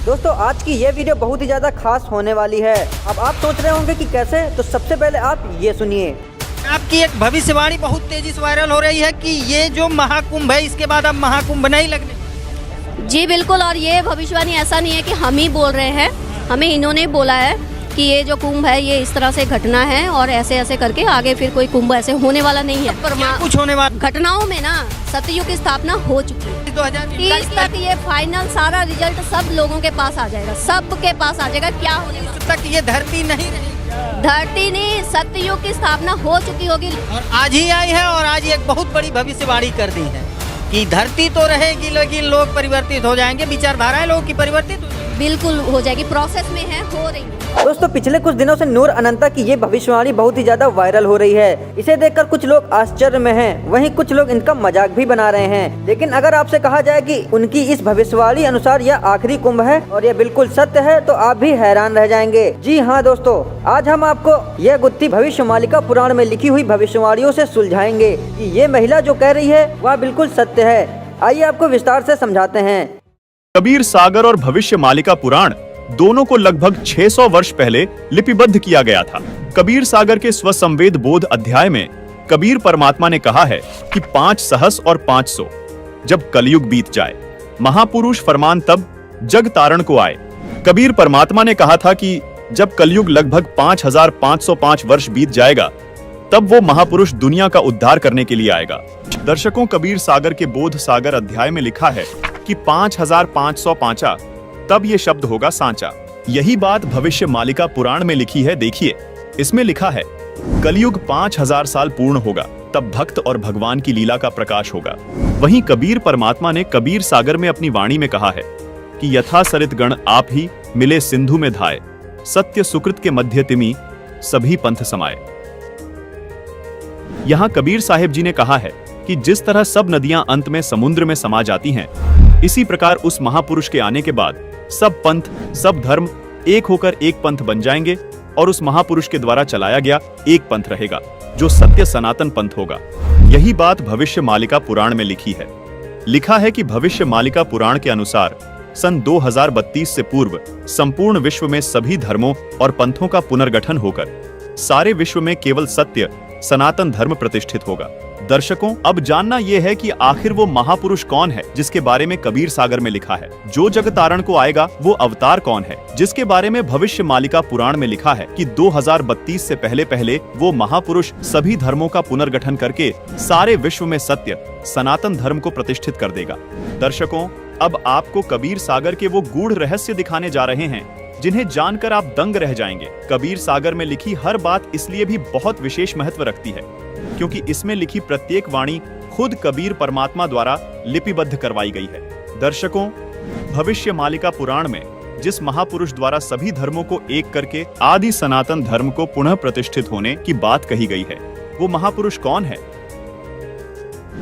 दोस्तों आज की ये वीडियो बहुत ही ज्यादा खास होने वाली है। अब आप सोच रहे होंगे कि कैसे, तो सबसे पहले आप ये सुनिए। आपकी एक भविष्यवाणी बहुत तेजी से वायरल हो रही है कि ये जो महाकुंभ है इसके बाद अब महाकुंभ नहीं लगने। जी बिल्कुल, और ये भविष्यवाणी ऐसा नहीं है कि हम ही बोल रहे हैं, हमें इन्होंने बोला है कि ये जो कुंभ है ये इस तरह से घटना है और ऐसे ऐसे करके आगे फिर कोई कुंभ ऐसे होने वाला नहीं है। कुछ होने वाला घटनाओं में ना सतयुग की स्थापना हो चुकी है। 2030 तक ये फाइनल सारा रिजल्ट सब लोगों के पास आ जाएगा, सबके पास आ जाएगा। क्या होने वाला तक ये धरती नहीं रहेगी, धरती नहीं, सतयुग की स्थापना हो चुकी होगी और आज ही आई है। और आज एक बहुत बड़ी भविष्यवाणी कर दी है कि धरती तो रहेगी लेकिन लोग परिवर्तित हो जाएंगे, विचारधाराएं लोगों की परिवर्तित बिल्कुल हो जाएगी, प्रोसेस में है, हो रही है। दोस्तों पिछले कुछ दिनों से नूर अनंता की ये भविष्यवाणी बहुत ही ज्यादा वायरल हो रही है। इसे देखकर कुछ लोग आश्चर्य में हैं, वहीं कुछ लोग इनका मजाक भी बना रहे हैं। लेकिन अगर आपसे कहा जाए कि उनकी इस भविष्यवाणी अनुसार यह आखिरी कुंभ है और यह बिल्कुल सत्य है, तो आप भी हैरान रह जाएंगे। जी हाँ दोस्तों, आज हम आपको यह गुत्थी भविष्यमालिका पुराण में लिखी हुई भविष्यवाणियों से सुलझाएंगे कि ये महिला जो कह रही है वह बिल्कुल सत्य है। आइए आपको विस्तार से समझाते हैं। कबीर सागर और भविष्यमालिका पुराण दोनों को लगभग 600 वर्ष पहले लिपिबद्ध किया गया था। कबीर सागर के स्वसंवेद बोध अध्याय में कबीर परमात्मा ने कहा है कि 5 सहस और 500 जब कलयुग बीत जाए, महापुरुष फरमान तब जग तारण को आए। कबीर परमात्मा ने कहा था कि जब कलयुग लगभग 5505 वर्ष बीत जाएगा तब वो महापुरुष दुनिया का उद्धार करने के लिए आएगा। दर्शकों, कबीर सागर के बोध सागर अध्याय में लिखा है कि 5505 तब ये शब्द होगा सांचा। यही बात भविष्यमालिका पुराण में लिखी है। देखिए, इसमें लिखा है कलयुग 5000 साल पूर्ण होगा, तब भक्त और भगवान की लीला का प्रकाश होगा। वहीं कबीर परमात्मा ने कबीर सागर में अपनी वाणी में कहा है कि यथा सरित गण आप ही मिले सिंधु में धाये, सत्य सुकृत के मध्य तिमि सभी पंथ समाये। यहाँ कबीर साहिब जी ने कहा है कि जिस तरह सब नदियां अंत में समुद्र में समा जाती हैं, इसी प्रकार उस महापुरुष के आने के बाद सब पंथ, सब धर्म एक होकर एक पंथ बन जाएंगे और उस महापुरुष के द्वारा चलाया गया एक पंथ रहेगा जो सत्य सनातन पंथ होगा। यही बात भविष्यमालिका पुराण में लिखी है। लिखा है कि भविष्यमालिका पुराण के अनुसार सन 2032 से पूर्व संपूर्ण विश्व में सभी धर्मों और पंथों का पुनर्गठन होकर सारे विश्व में केवल सत्य सनातन धर्म प्रतिष्ठित होगा। दर्शकों, अब जानना यह है कि आखिर वो महापुरुष कौन है जिसके बारे में कबीर सागर में लिखा है। जो जग तारण को आएगा वो अवतार कौन है जिसके बारे में भविष्यमालिका पुराण में लिखा है कि 2032 से पहले पहले वो महापुरुष सभी धर्मों का पुनर्गठन करके सारे विश्व में सत्य सनातन धर्म को प्रतिष्ठित कर देगा। दर्शकों, अब आपको कबीर सागर के वो गूढ़ रहस्य दिखाने जा रहे हैं जिन्हें जानकर आप दंग रह जाएंगे। कबीर सागर में लिखी हर बात इसलिए भी बहुत विशेष महत्व रखती है क्योंकि इसमें लिखी प्रत्येक वाणी खुद कबीर परमात्मा द्वारा लिपिबद्ध करवाई गई है। दर्शकों, भविष्यमालिका पुराण में जिस महापुरुष द्वारा सभी धर्मों को एक करके आदि सनातन धर्म को पुनः प्रतिष्ठित होने की बात कही गई है, वो महापुरुष कौन है,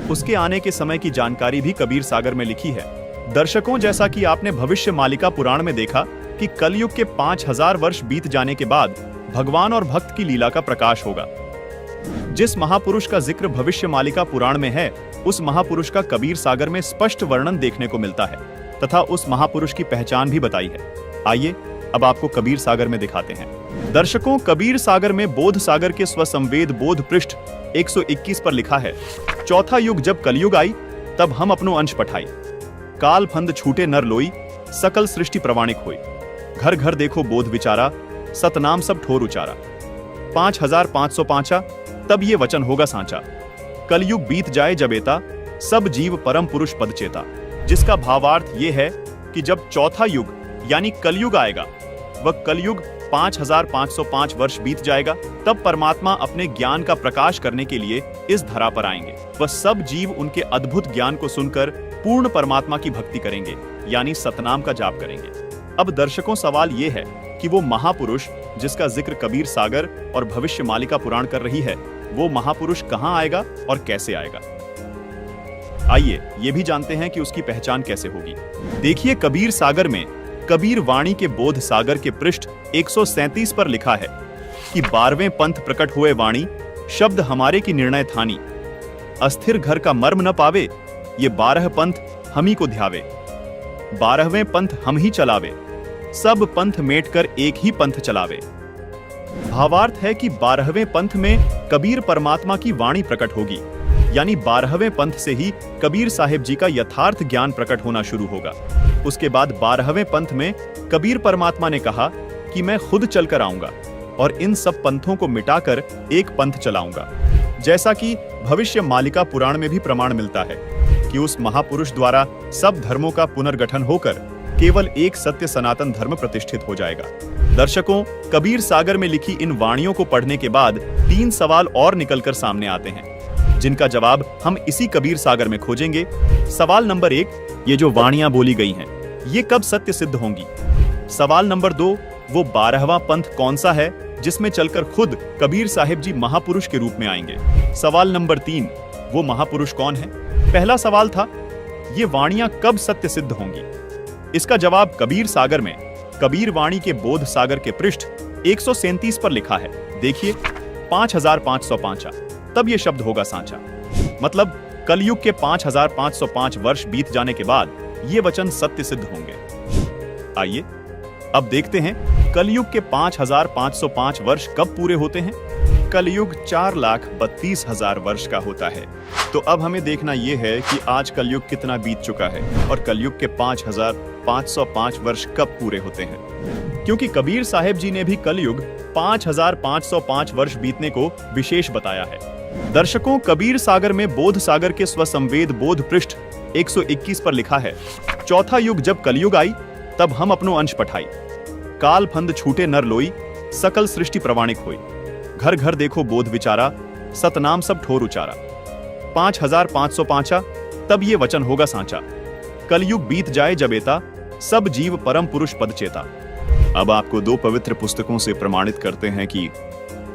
उसके आने के समय की जानकारी भी कबीर सागर में लिखी है। दर्शकों, जैसा कि आपने भविष्यमालिका पुराण में देखा कि कलयुग के 5000 वर्ष बीत जाने के बाद भगवान और भक्त की लीला का प्रकाश होगा। जिस महापुरुष का जिक्र भविष्यमालिका पुराण में है, उस महापुरुष का कबीर सागर में स्पष्ट वर्णन देखने को मिलता है तथा उस महापुरुष की पहचान भी बताई है। आइए अब आपको कबीर सागर में दिखाते हैं। दर्शकों, कबीर सागर में बोध सागर के स्वसंवेद बोध पृष्ठ 121 पर लिखा है, चौथा युग जब कलयुग आई तब हम अपनो अंश पठाई, काल फंद छूटे नर लोई, सकल सृष्टि प्रवाणिक होई, घर घर देखो बोध विचारा, सतनाम सब ठोर उचारा। 5505 तब ये वचन होगा सांचा, कलयुग बीत जाए जब एता, सब जीव परम पुरुष पद चेता। जिसका भावार्थ ये है कि जब चौथा युग यानी कलयुग आएगा, वह कलयुग 5505 वर्ष बीत जाएगा, तब परमात्मा अपने ज्ञान का प्रकाश करने के लिए इस धरा पर आएंगे। वह सब जीव उनके अद्भुत ज्ञान को सुनकर पूर्ण परमात्मा की भक्ति करेंगे यानी सतनाम का जाप करेंगे। अब दर्शकों, सवाल ये है कि वो महापुरुष जिसका जिक्र कबीर सागर और भविष्यमालिका पुराण कर रही है, वो महापुरुष कहाँ आएगा और कैसे आएगा। आइए ये भी जानते हैं कि उसकी पहचान कैसे होगी। देखिए, कबीर सागर में कबीर वाणी के बोध सागर के पृष्ठ 137 पर लिखा है कि 12वें पंथ प्रकट हुए वाणी, शब्द हमारे की निर्णय थानी, अस्थिर घर का मर्म न पावे, ये 12 पंथ हम ही को ध्यावे, 12वें पंथ हम ही चलावे, सब पंथ मेट कर एक ही पंथ चलावे। भावार्थ है कि 12वें पंथ में कबीर परमात्मा की वाणी प्रकट होगी, यानी 12वें पंथ से ही कबीर साहिब जी का यथार्थ ज्ञान प्रकट होना शुरू होगा। उसके बाद 12वें पंथ में कबीर परमात्मा ने कहा कि मैं खुद चलकर आऊंगा और इन सब पंथों को मिटाकर एक पंथ चलाऊंगा। जैसा कि भविष्य मालिका पुराण में भी प्रमाण मिलता है कि उस महापुरुष द्वारा सब धर्मों का पुनर्गठन होकर केवल एक सत्य सनातन धर्म प्रतिष्ठित हो जाएगा। दर्शकों, कबीर सागर में लिखी इन वाणियों को पढ़ने के बाद 3 सवाल और निकलकर सामने आते हैं, जिनका जवाब हम इसी कबीर सागर में खोजेंगे। सवाल नंबर 1, ये जो वाणियां बोली गई हैं, ये कब सत्य सिद्ध होंगी? सवाल नंबर 2, वो 12वां पंथ कौन सा है जिसमें चलकर खुद कबीर साहिब जी महापुरुष के रूप में आएंगे? सवाल नंबर 3, वो महापुरुष कौन है? पहला सवाल था, ये वाणियां कब सत्य सिद्ध होंगी? इसका जवाब कबीर सागर में कबीर वाणी के बोध सागर के पृष्ठ 137 पर लिखा है। देखिए, 5505 तब ये शब्द होगा सांचा। मतलब कलयुग के 5505 वर्ष बीत जाने के बाद ये वचन सत्य सिद्ध होंगे। आइए अब देखते हैं कलयुग के 5505 वर्ष कब पूरे होते हैं। कलयुग 4,32,000 वर्ष का होता है। तो अब हमें देखना यह है कि आज कलयुग कितना बीत चुका है और कलयुग के 5505 वर्ष कब पूरे होते हैं, क्योंकि कबीर साहिब जी ने भी कलयुग 5505 वर्ष बीतने को विशेष बताया है। दर्शकों, कबीर सागर में बोध सागर के स्वसंवेद बोध पृष्ठ 121 पर लिखा है, चौथा युग जब कलयुग आई, तब हम अपनो अंश पठाई, काल फंद छूटे नर लोई, सकल सृष्टि प्रवाणिक होई, घर घर देखो बोध विचारा, सतनाम सब ठोर उचारा। 5505 तब ये वचन होगा सांचा, कलयुग बीत जाए जब एता, सब जीव परम पुरुष पद चेता। अब आपको 2 पवित्र पुस्तकों से प्रमाणित करते हैं कि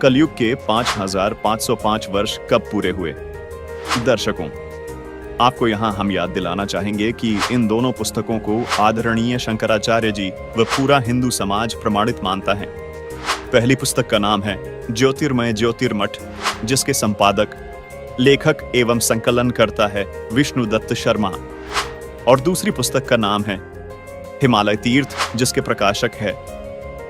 कलयुग के 5505 वर्ष कब पूरे हुए। दर्शकों, आपको यहाँ हम याद दिलाना चाहेंगे कि इन दोनों पुस्तकों को आदरणीय शंकराचार्य जी व पूरा हिंदू समाज प्रमाणित मानता है। पहली पुस्तक का नाम है ज्योतिर्मय ज्योतिर्मठ, जिसके संपादक, लेखक एवं संकलन करता है विष्णुदत्त शर्मा, और दूसरी पुस्तक का नाम है हिमालय तीर्थ, जिसके प्रकाशक है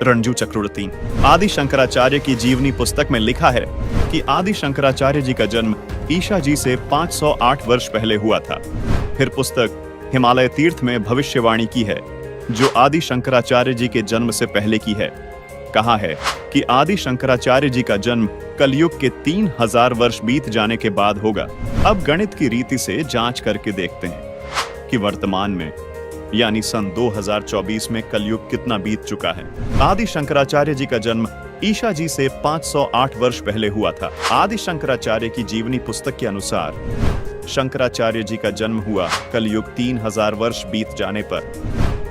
रणजू चक्रवर्ती। आदि शंकराचार्य की जीवनी पुस्तक में लिखा है कि आदि शंकराचार्य जी का जन्म ईशा जी से 508 वर्ष पहले हुआ था। फिर पुस्तक हिमालय तीर्थ में भविष्यवाणी की है जो आदि शंकराचार्य जी के जन्म से पहले की है। कहा है कि आदि शंकराचार्य जी का जन्म कलयुग के 3000 वर्ष बीत जाने के बाद होगा। अब गणित की रीति से जांच करके देखते हैं कि वर्तमान में यानी सन 2024 में कलयुग कितना बीत चुका है। आदि शंकराचार्य जी का जन्म ईशा जी से 508 वर्ष पहले हुआ था। आदि शंकराचार्य की जीवनी पुस्तक के अनुसार शंकराचार्य जी का जन्म हुआ कलयुग 3000 वर्ष बीत जाने पर,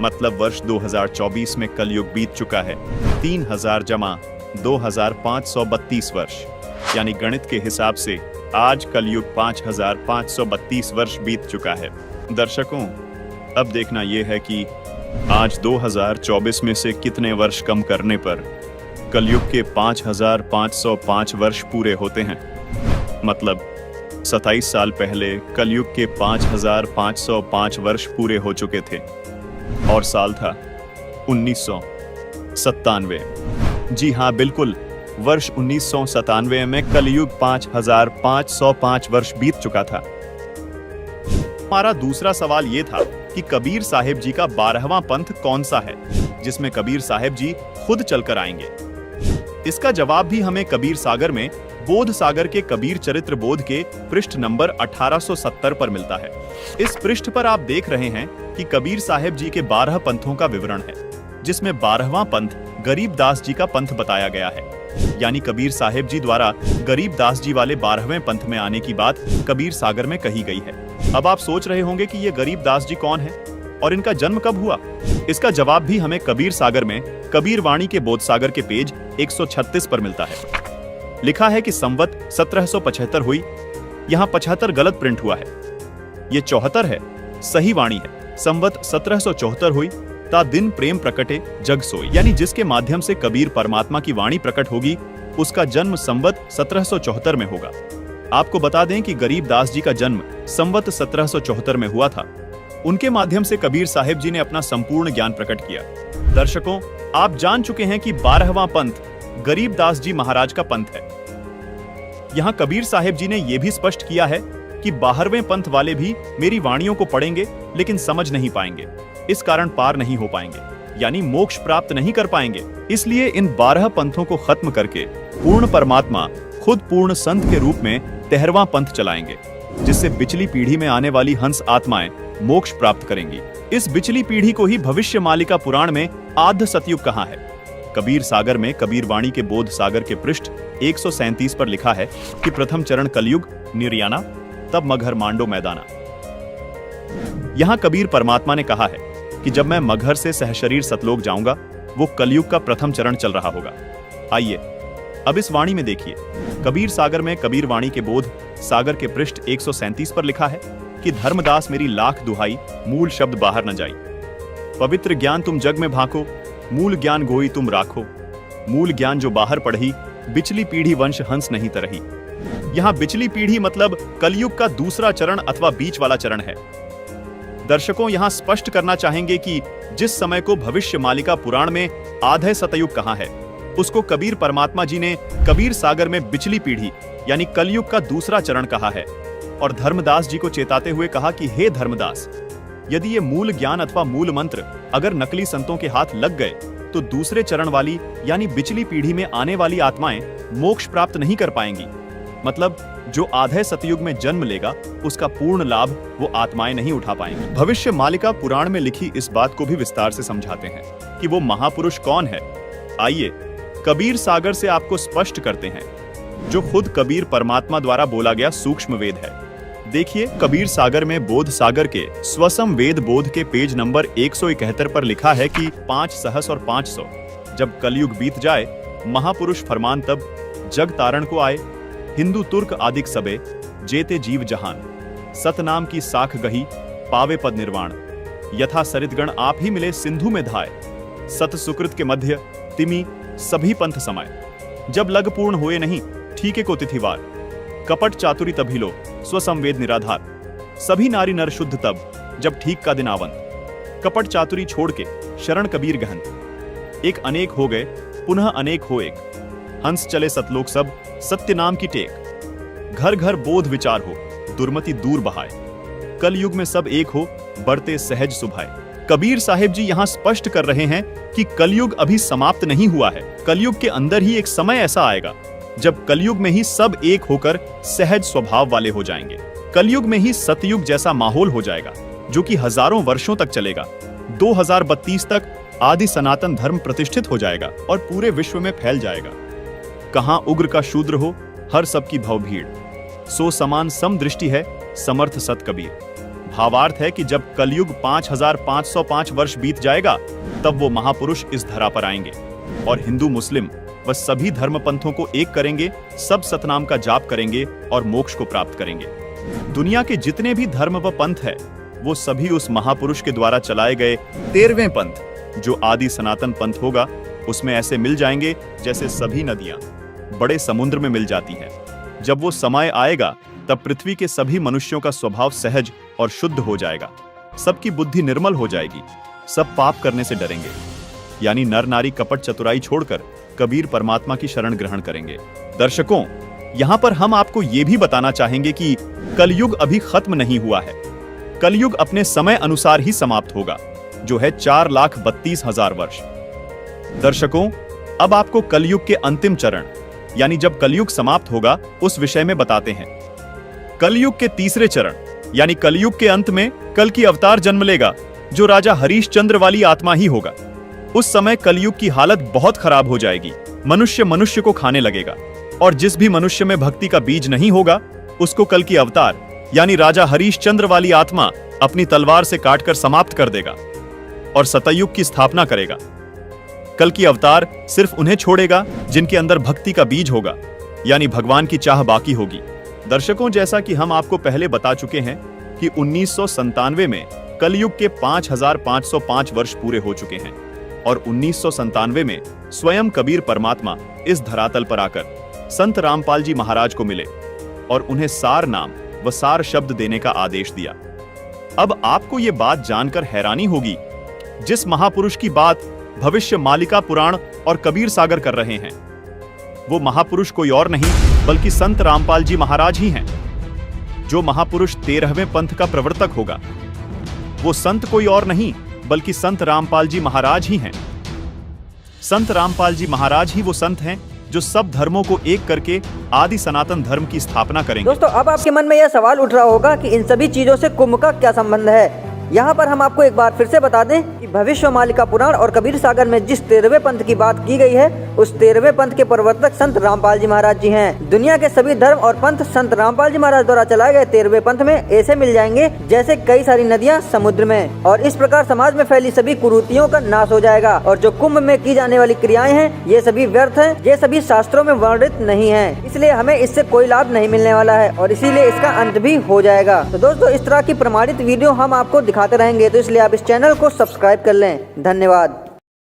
मतलब वर्ष 2024 में कलयुग बीत चुका है 3000 जमा 2532 वर्ष, यानी गणित के हिसाब से आज कलयुग 5532 वर्ष बीत चुका है। दर्शकों, अब देखना यह है कि आज 2024 में से कितने वर्ष कम करने पर कलयुग के 5505 वर्ष पूरे होते हैं। मतलब 27 साल पहले कलयुग के 5505 वर्ष पूरे हो चुके थे और साल था 1997। जी हाँ, बिल्कुल, वर्ष 1997 में कलयुग 5505 वर्ष बीत चुका था। हमारा दूसरा सवाल यह था कि कबीर साहिब जी का 12वां पंथ कौन सा है जिसमें कबीर साहिब जी खुद चलकर आएंगे। इसका जवाब भी हमें कबीर सागर में बोध सागर के कबीर चरित्र बोध के पृष्ठ नंबर 1870 पर मिलता है। इस पृष्ठ पर आप देख रहे हैं कि कबीर साहिब जी के 12 पंथों का विवरण है, जिसमें 12वां पंथ गरीबदास जी का पंथ बताया गया है। यानी कबीर साहिब जी द्वारा गरीबदास जी वाले 12वें पंथ में आने की बात कबीर सागर में कही गई है। अब आप सोच रहे होंगे कि ये गरीबदास जी कौन है और इनका जन्म कब हुआ। इसका जवाब भी हमें कबीर सागर में कबीर वाणी के बोध सागर के पेज 136 पर मिलता है। लिखा है कि संवत 1775 हुई। यहाँ 75 गलत प्रिंट हुआ है, ये 74 है, सही वाणी है। संवत 1774 हुई, ता दिन प्रेम प्रकटे जग सोई, यानी जिसके माध्यम से कबीर परमात्मा की वाणी प्रकट होगी उसका जन्म संवत 1774 में होगा। आपको बता दें कि गरीबदास जी का जन्म संवत 1774 में हुआ था। उनके माध्यम से कबीर साहिब जी ने अपना संपूर्ण ज्ञान प्रकट किया। दर्शकों, आप जान चुके हैं कि 12वां पंथ गरीबदास जी महाराज का पंथ है। यहाँ कबीर साहिब जी ने यह भी स्पष्ट किया है कि 12वें पंथ वाले भी मेरी वाणियों को पढ़ेंगे लेकिन समझ नहीं पाएंगे, इस कारण पार नहीं हो पाएंगे, यानी मोक्ष प्राप्त नहीं कर पाएंगे। इसलिए इन 12 पंथों को खत्म करके पूर्ण परमात्मा खुद पूर्ण संत के रूप में 13वां पंथ चलाएंगे, जिससे बिचली पीढ़ी में आने वाली हंस आत्माएं मोक्ष प्राप्त करेंगी। इस बिचली पीढ़ी को ही भविष्य मालिका पुराण में आद्य सतयुग कहा है। कबीर सागर में कबीर वाणी के बोध सागर के पृष्ठ 137 पर लिखा है कि प्रथम चरण कलयुग निर्याना, तब मगहर मांडो मैदाना। यहां कबीर परमात्मा ने कहा है कि जब मैं मगहर से सहशरीर सतलोक जाऊंगा, वो कलयुग का प्रथम चरण चल रहा होगा। आइए अब इस वाणी में देखिए। कबीर सागर में कबीर वाणी के बोध सागर के पृष्ठ 137 पर लिखा है कि धर्मदास मेरी लाख दुहाई, मूल शब्द बाहर न जाई। पवित्र ज्ञान तुम जग में भाको, मूल ज्ञान गोई तुम राखो। मूल ज्ञान जो बाहर पढ़ी, बिचली पीढ़ी वंश हंस नहीं तरही। यहाँ बिचली पीढ़ी मतलब कलयुग का दूसरा चरण अथवा बीच वाला चरण है। दर्शकों, यहाँ स्पष्ट करना चाहेंगे कि जिस समय को भविष्य मालिका पुराण में आधे सतयुग कहा है, उसको कबीर परमात्मा जी ने कबीर सागर में बिचली पीढ़ी यानी कलयुग का दूसरा चरण कहा है, और धर्मदास जी को चेताते हुए कहा कि हे धर्मदास, यदि ये मूल ज्ञान अथवा मूल मंत्र अगर नकली संतों के हाथ लग गए तो दूसरे चरण वाली यानी बिचली पीढ़ी में आने वाली आत्माएं मोक्ष प्राप्त नहीं कर पाएंगी। मतलब जो आधे सतयुग में जन्म लेगा उसका पूर्ण लाभ वो आत्माएं नहीं उठा पाएंगी। भविष्य मालिका पुराण में लिखी इस बात को भी विस्तार से समझाते हैं कि वो महापुरुष कौन है। आइए कबीर सागर से आपको स्पष्ट करते हैं, जो खुद कबीर परमात्मा द्वारा बोला गया सूक्ष्म वेद है। देखिए, कबीर सागर में बोध सागर के स्वसम वेद बोध के पेज नंबर 171 पर लिखा है कि 5 सहस और 500 जब कलयुग बीत जाए, महापुरुष फरमान तब जग तारण को आए। हिंदू तुर्क आदिक सबे जेते जीव जहान, सतनाम की साख गही पावे पद निर्वाण। यथा सरितगण आप ही मिले सिंधु में धाय, सत सुकृत के मध्य तिमी सभी पंथ समाये। जब लग पूर्ण हुए नहीं ठीके को तिथिवार, कपट चातुरी तभी लो स्वसंवेद निराधार। सभी नारी नर शुद्ध तब जब ठीक का दिन आवंत, कपट चातुरी छोड़ के शरण कबीर गहन। एक अनेक हो गए पुनः अनेक हो एक, हंस चले सतलोक सब सत्य नाम की टेक। घर घर बोध विचार हो दुर्मति दूर बहाए, कल युग में सब एक हो बढ़ते सहज सुभाए। कबीर साहिब जी यहाँ स्पष्ट कर रहे हैं कि कलयुग अभी समाप्त नहीं हुआ है। कलयुग के अंदर ही एक समय ऐसा आएगा जब कलयुग में ही सब एक होकर सहज स्वभाव वाले हो जाएंगे। कलयुग में ही सतयुग जैसा माहौल हो जाएगा जो कि हजारों वर्षों तक चलेगा। 2032 तक आदि सनातन धर्म प्रतिष्ठित हो जाएगा और पूरे विश्व में फैल जाएगा। कहां उग्र का शूद्र हो हर सबकी भव भीड़, सो समान सम दृष्टि है समर्थ सत कबीर। भावार्थ है कि जब कलयुग 5505 वर्ष बीत जाएगा तब वो महापुरुष इस धरा पर आएंगे और हिंदू मुस्लिम व सभी धर्म पंथों को एक करेंगे, सब सतनाम का जाप करेंगे और मोक्ष को प्राप्त करेंगे। दुनिया के जितने भी धर्म व पंथ है वो सभी उस महापुरुष के द्वारा चलाए गए 13वें पंथ जो आदि सनातन पंथ होगा उसमें ऐसे मिल जाएंगे जैसे सभी नदियां बड़े समुद्र में मिल जाती हैं। जब वो समय आएगा तब पृथ्वी के सभी मनुष्यों का स्वभाव सहज और शुद्ध हो जाएगा, सबकी बुद्धि निर्मल हो जाएगी, सब पाप करने से डरेंगे, यानी नर नारी कपट चतुराई छोड़कर कबीर परमात्मा की शरण ग्रहण करेंगे। दर्शकों, यहाँ पर हम आपको ये भी बताना चाहेंगे कि कलयुग अभी खत्म नहीं हुआ है। कलयुग अपने समय अनुसार ही समाप्त होगा, जो है 4,32,000 वर्ष। दर्शकों, अब आपको कलयुग के अंतिम चरण यानी जब कलयुग समाप्त होगा उस विषय में बताते हैं। कलयुग के तीसरे चरण यानी कलयुग के अंत में कल की अवतार जन्म लेगा जो राजा हरीशचंद्र वाली आत्मा ही होगा। उस समय कलयुग की हालत बहुत खराब हो जाएगी, मनुष्य मनुष्य को खाने लगेगा और जिस भी मनुष्य में भक्ति का बीज नहीं होगा उसको कल की अवतार यानी राजा हरीशचंद्र वाली आत्मा अपनी तलवार से काटकर समाप्त कर देगा और सतयुग की स्थापना करेगा। कल की अवतार सिर्फ उन्हें छोड़ेगा जिनके अंदर भक्ति का बीज होगा, यानी भगवान की चाह बाकी होगी। दर्शकों, जैसा कि हम आपको पहले बता चुके हैं कि 1997 में कलयुग के 5505 वर्ष पूरे हो चुके हैं और 1997 में स्वयं कबीर परमात्मा इस धरातल पर आकर संत रामपाल जी महाराज को मिले और उन्हें सार नाम व सार शब्द देने का आदेश दिया। अब आपको ये बात जानकर हैरानी होगी, जिस महापुरुष की बात भविष्य मालिका पुराण और कबीर सागर कर रहे हैं, वो महापुरुष कोई और नहीं बल्कि संत रामपाल जी महाराज ही हैं। जो महापुरुष 13वें पंथ का प्रवर्तक होगा, वो संत कोई और नहीं बल्कि संत रामपाल जी महाराज ही हैं। संत रामपाल जी महाराज ही वो संत हैं जो सब धर्मों को एक करके आदि सनातन धर्म की स्थापना करेंगे। दोस्तों, अब आपके मन में यह सवाल उठ रहा होगा कि इन सभी चीजों से कुंभ का क्या संबंध है। यहाँ पर हम आपको एक बार फिर से बता दें कि भविष्य मालिका पुराण और कबीर सागर में जिस 13वें पंथ की बात की गई है, उस 13वें पंथ के प्रवर्तक संत रामपाल जी महाराज जी हैं। दुनिया के सभी धर्म और पंथ संत रामपाल जी महाराज द्वारा चलाए गए 13वें पंथ में ऐसे मिल जाएंगे जैसे कई सारी नदियां समुद्र में, और इस प्रकार समाज में फैली सभी कुरीतियों का नाश हो जाएगा। और जो कुंभ में की जाने वाली क्रियाएं हैं, ये सभी व्यर्थ हैं, ये सभी शास्त्रों में वर्णित नहीं है, इसलिए हमें इससे कोई लाभ नहीं मिलने वाला है और इसीलिए इसका अंत भी हो जाएगा। तो दोस्तों, इस तरह की प्रमाणित वीडियो हम आपको दिखाते रहेंगे, तो इसलिए आप इस चैनल को सब्सक्राइब कर लें। धन्यवाद।